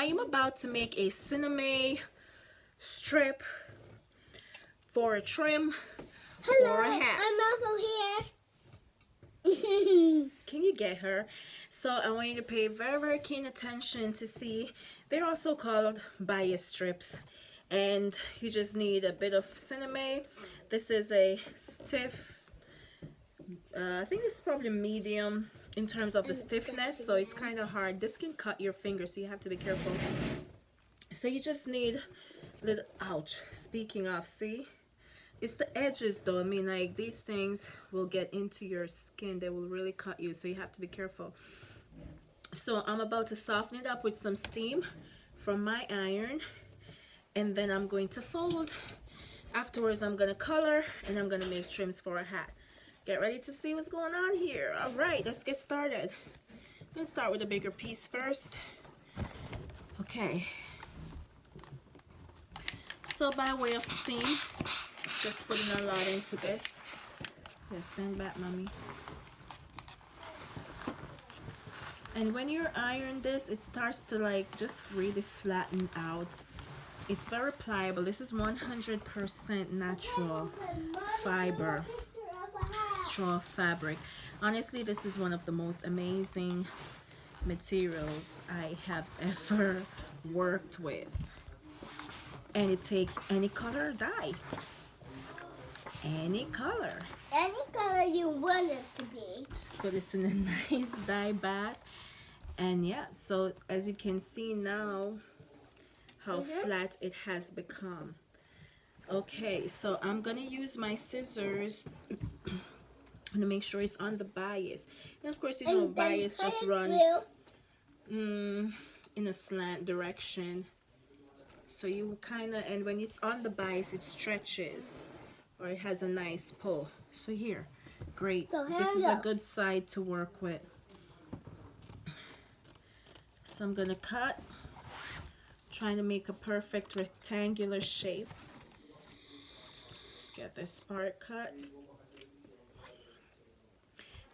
I am about to make a sinamay strip for a trim for a hat. I'm also here. Can you get her? So I want you to pay very keen attention to see. They're also called bias strips, and you just need a bit of sinamay. This is a stiff, I think it's probably medium in terms of the stiffness, so it's kind of hard. This can cut your fingers, so you have to be careful. So you just need little, ouch, speaking of, see, it's the edges though. I mean, like, these things will get into your skin, they will really cut you, so you have to be careful. So I'm about to soften it up with some steam from my iron, and then I'm going to fold. Afterwards I'm going to color, and I'm going to make trims for a hat. Get ready to see what's going on here. All right, let's get started. Let's start with a bigger piece first. Okay. So by way of steam, just putting a lot into this. Yeah, stand back, mommy. And when you iron this, it starts to like just really flatten out. It's very pliable. This is 100% natural fiber straw fabric. Honestly, this is one of the most amazing materials I have ever worked with, and it takes any color dye, any color you want it to be. just put this in a nice dye bath. And yeah, so as you can see now how flat it has become. Okay, so I'm gonna use my scissors to make sure it's on the bias, and of course, you know, bias just runs in a slant direction, so you kind of, and when it's on the bias, it stretches, or it has a nice pull. So here, great, this is a good side to work with. So I'm gonna cut, trying to make a perfect rectangular shape. Let's get this part cut.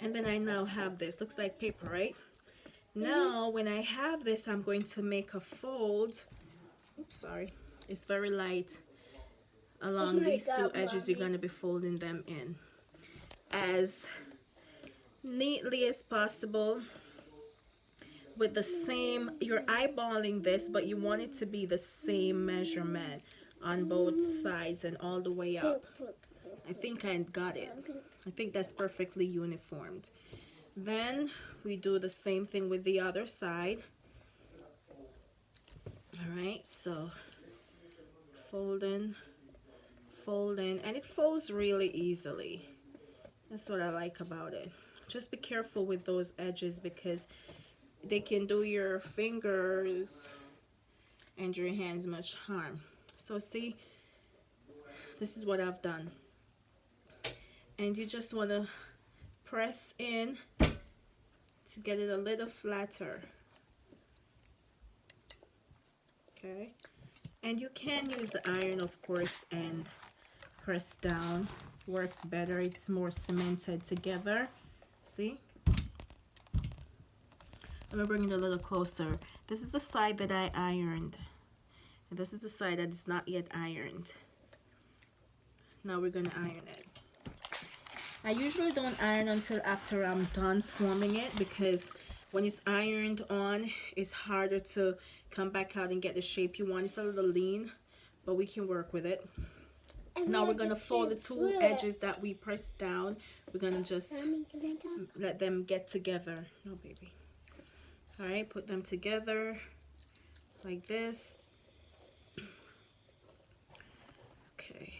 And then I now have this, looks like paper, right? Now when I have this, I'm going to make a fold. Oops, sorry, it's very light. Along these two edges, you're going to be folding them in as neatly as possible with the same, you're eyeballing this, but you want it to be the same measurement on both sides and all the way up. I think I got it. I think that's perfectly uniformed. Then we do the same thing with the other side. All right, so folding, and it folds really easily. That's what I like about it. Just be careful with those edges, because they can do your fingers and your hands much harm. So see, this is what I've done. And you just want to press in to get it a little flatter. Okay, and you can use the iron, of course, and press down. Works better, it's more cemented together. See, let me bring it a little closer. This is the side that I ironed, and this is the side that is not yet ironed. Now we're gonna iron it. I usually don't iron until after I'm done forming it, because when it's ironed on, it's harder to come back out and get the shape you want. It's a little lean, but we can work with it. Now we're going to fold the two edges that we pressed down. We're going to just let them get together. No, baby. All right, put them together like this. Okay.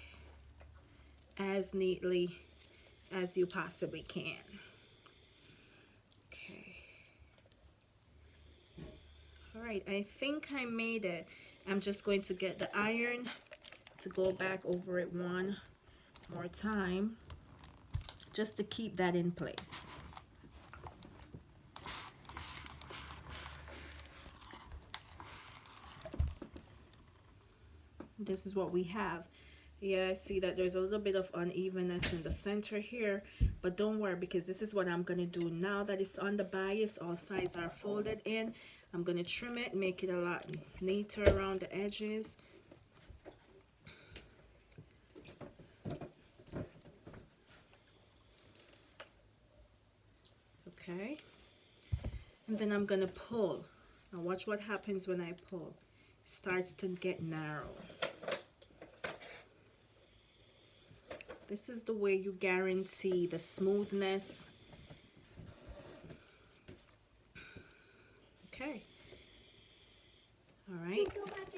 As neatly as you possibly can. Okay. All right, I think I made it. I'm just going to get the iron to go back over it one more time, just to keep that in place. This is what we have. Yeah, I see that there's a little bit of unevenness in the center here. But don't worry, because this is what I'm gonna do now that it's on the bias. All sides are folded in. I'm gonna trim it, make it a lot neater around the edges. Okay, and then I'm gonna pull. Now watch what happens when I pull. It starts to get narrow. This is the way you guarantee the smoothness. Okay. All right.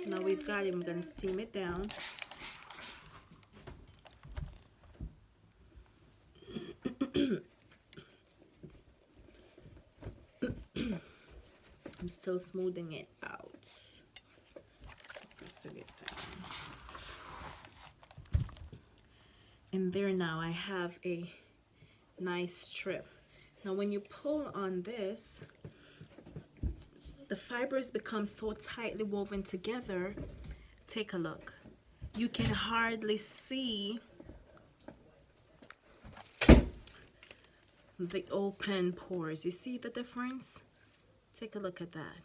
Now we've got it. I'm going to steam it down. I'm still smoothing it out. Pressing it down. And there now I have a nice strip. Now when you pull on this, the fibers become so tightly woven together. Take a look. You can hardly see the open pores. You see the difference? Take a look at that.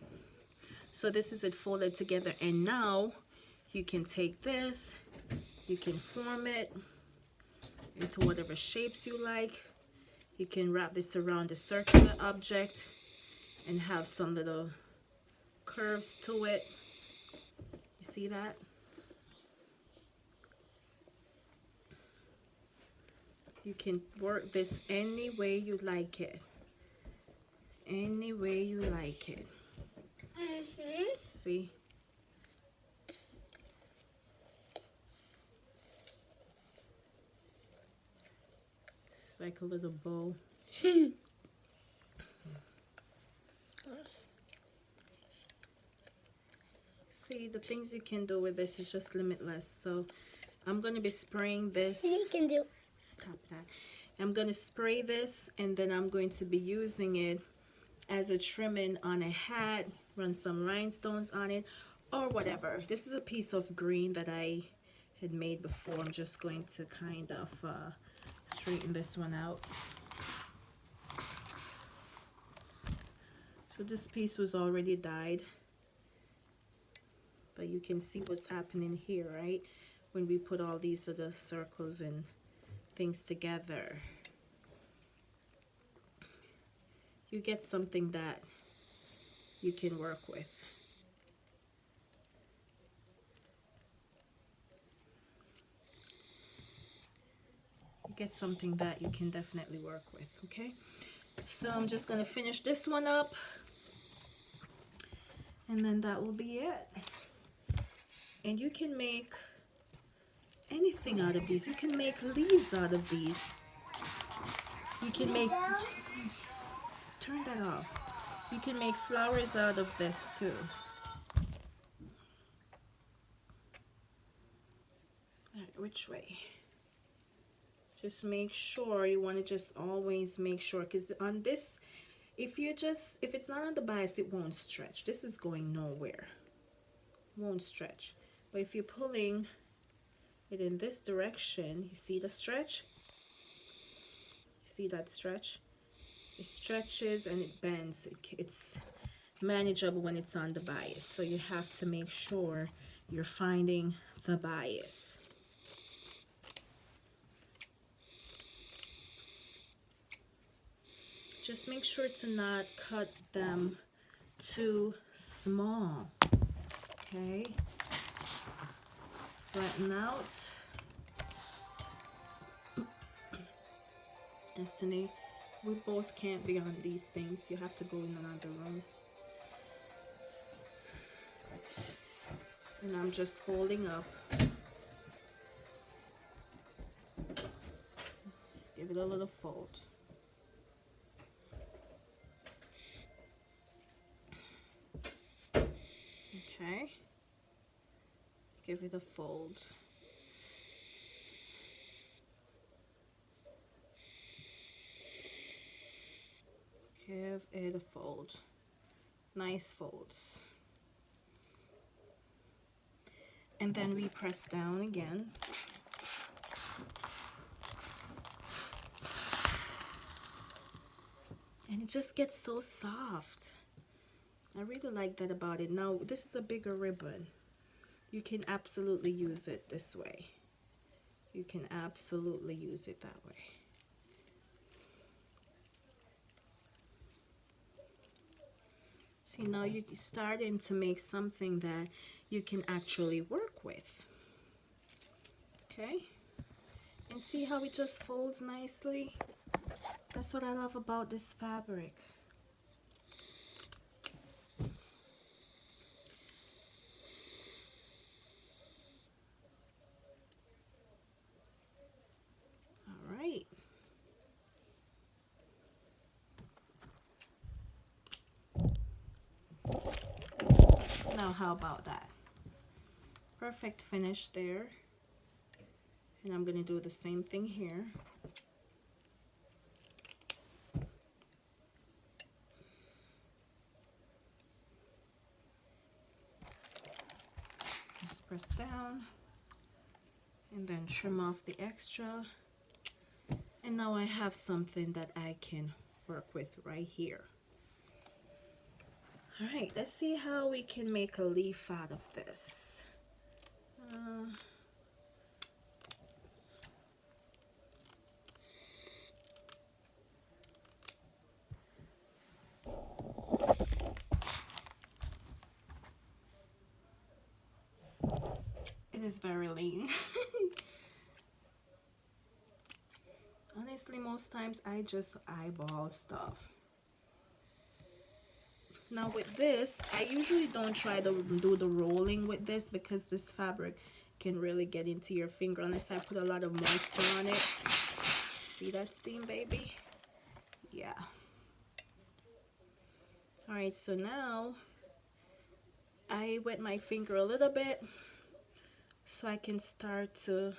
So this is it folded together, and now you can take this, you can form it into whatever shapes you like. You can wrap this around a circular object and have some little curves to it. You see that? You can work this any way you like it. Any way you like it. See? It's like a little bow. See, the things you can do with this is just limitless. So I'm going to be spraying this. You can do. Stop that. I'm going to spray this, and then I'm going to be using it as a trimming on a hat, run some rhinestones on it, or whatever. This is a piece of green that I had made before. I'm just going to kind of straighten this one out. So this piece was already dyed, but you can see what's happening here, right? When we put all these little circles and things together, you get something that you can work with. You get something that you can definitely work with, okay? So I'm just gonna finish this one up, and then that will be it. And you can make anything out of these. You can make leaves out of these. You can make, turn that off. You can make flowers out of this too. All right, which way? Just make sure, you want to just always make sure, because on this, if it's not on the bias, it won't stretch. This is going nowhere. It won't stretch. But if you're pulling it in this direction, you see the stretch? You see that stretch? It stretches and it bends. It's manageable when it's on the bias. So you have to make sure you're finding the bias. Just make sure to not cut them too small. Okay? Flatten out. Destiny, we both can't be on these things. You have to go in another room. And I'm just folding up. Just give it a little fold. Okay. Give it a fold. Give it a fold. Nice folds. And then we press down again. And it just gets so soft. I really like that about it. Now, this is a bigger ribbon. You can absolutely use it this way. You can absolutely use it that way. See, now you're starting to make something that you can actually work with. Okay? And see how it just folds nicely? That's what I love about this fabric. All right. Now how about that? Perfect finish there. And I'm going to do the same thing here. Just press down and then trim off the extra. And now I have something that I can work with right here. All right, let's see how we can make a leaf out of this. It is very lean. Honestly, most times I just eyeball stuff. Now with this, I usually don't try to do the rolling with this because this fabric can really get into your finger unless I put a lot of moisture on it. See that steam, baby? Yeah. All right, so now I wet my finger a little bit so I can start to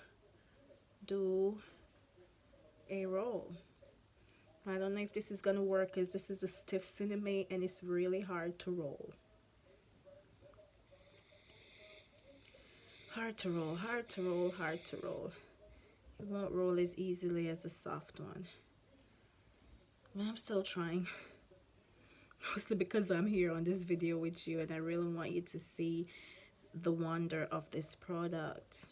do a roll. I don't know if this is gonna work because this is a stiff Sinamy and it's really hard to roll. Hard to roll, hard to roll, hard to roll. It won't roll as easily as a soft one. But I'm still trying. Mostly because I'm here on this video with you and I really want you to see the wonder of this product.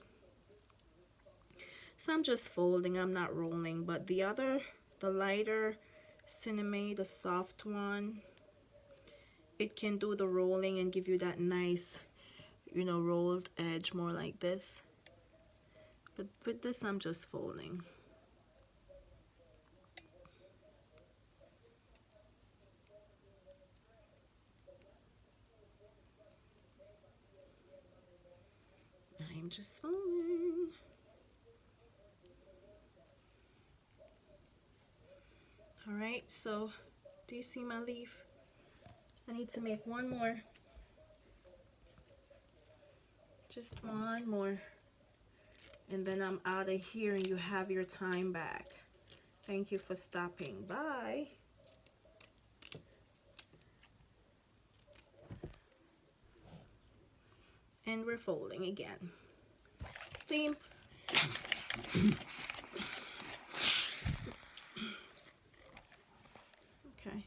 So I'm just folding, I'm not rolling, but the lighter Sinamy, the soft one, it can do the rolling and give you that nice, you know, rolled edge more like this. But with this, I'm just folding. I'm just folding. All right, so do you see my leaf? I need to make one more. Just one more. And then I'm out of here and you have your time back. Thank you for stopping by. And we're folding again. Steam. Okay.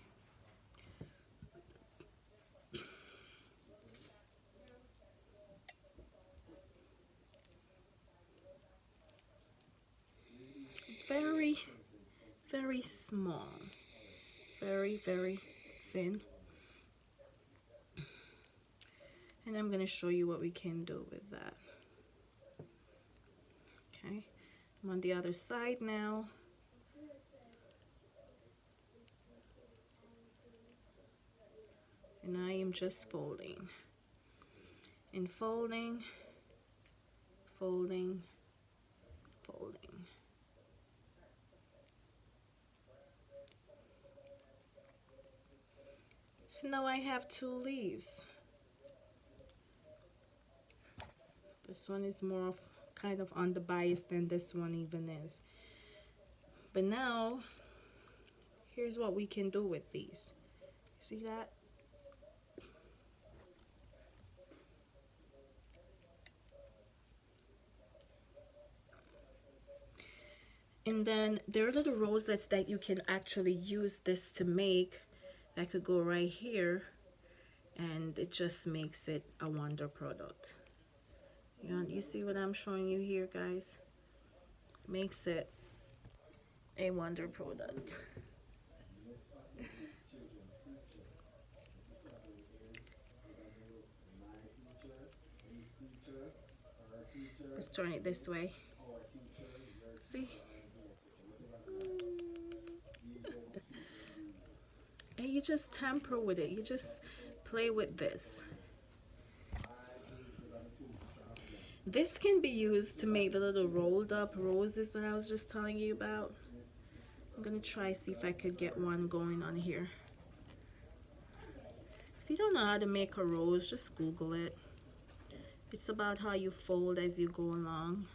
Very, very small. Very, very thin. And I'm going to show you what we can do with that. Okay. I'm on the other side now. And I am just folding. And folding, folding, folding. So now I have two leaves. This one is more of kind of on the bias than this one even is. But now, here's what we can do with these. See that? And then there are little roselets that you can actually use this to make that could go right here, and it just makes it a wonder product. You see what I'm showing you here, guys? Makes it a wonder product. Let's turn it this way. See? And you just tamper with it. You just play with this. This can be used to make the little rolled up roses that I was just telling you about. I'm gonna try see if I could get one going on here. If you don't know how to make a rose, just Google it. It's about how you fold as you go along.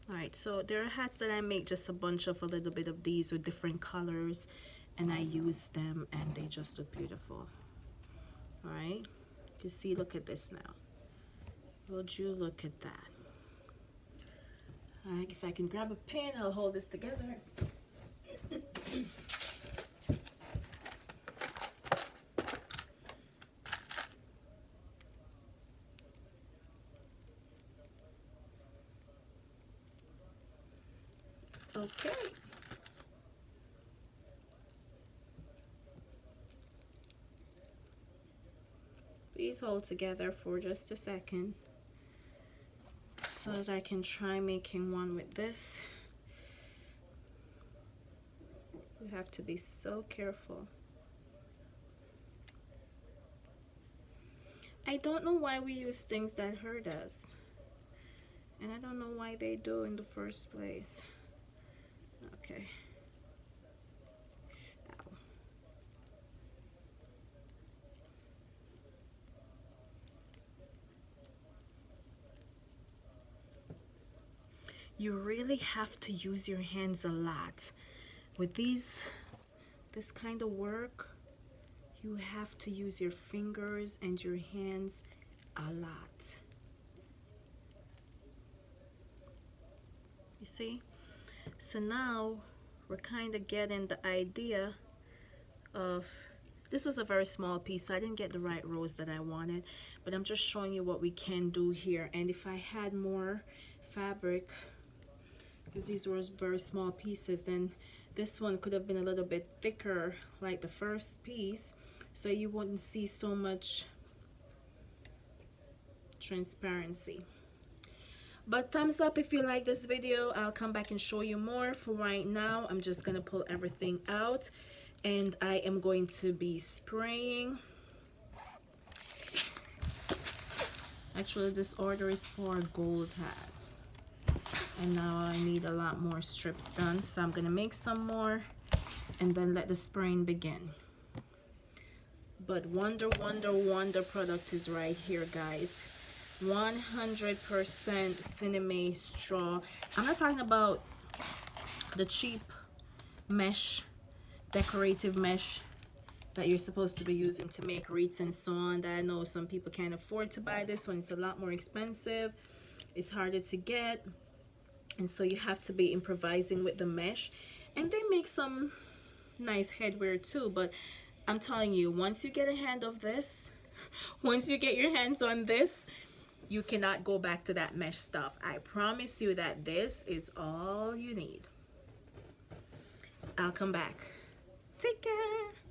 Alright, so there are hats that I make just a bunch of a little bit of these with different colors, and I use them and they just look beautiful. Alright, you see, look at this now. Would you look at that? Alright, if I can grab a pen, I'll hold this together. Okay. Please hold together for just a second so that I can try making one with this. You have to be so careful. I don't know why we use things that hurt us. And I don't know why they do in the first place. Okay. Ow. You really have to use your hands a lot. With this kind of work, you have to use your fingers and your hands a lot. You see? So now we're kind of getting the idea of, this was a very small piece, so I didn't get the right rose that I wanted, but I'm just showing you what we can do here. And if I had more fabric, because these were very small pieces, then this one could have been a little bit thicker like the first piece, so you wouldn't see so much transparency. But thumbs up if you like this video. I'll come back and show you more. For right now, I'm just gonna pull everything out, and I am going to be spraying. Actually, this order is for a gold hat, and now I need a lot more strips done, so I'm gonna make some more and then let the spraying begin. But wonder product is right here, guys. 100% Sinamy straw. I'm not talking about the cheap mesh, decorative mesh that you're supposed to be using to make wreaths and so on. That I know some people can't afford to buy this one. It's a lot more expensive. It's harder to get, and so you have to be improvising with the mesh. And they make some nice headwear too, but I'm telling you, once you get a hand of this, once you get your hands on this, you cannot go back to that mesh stuff. I promise you that this is all you need. I'll come back. Take care.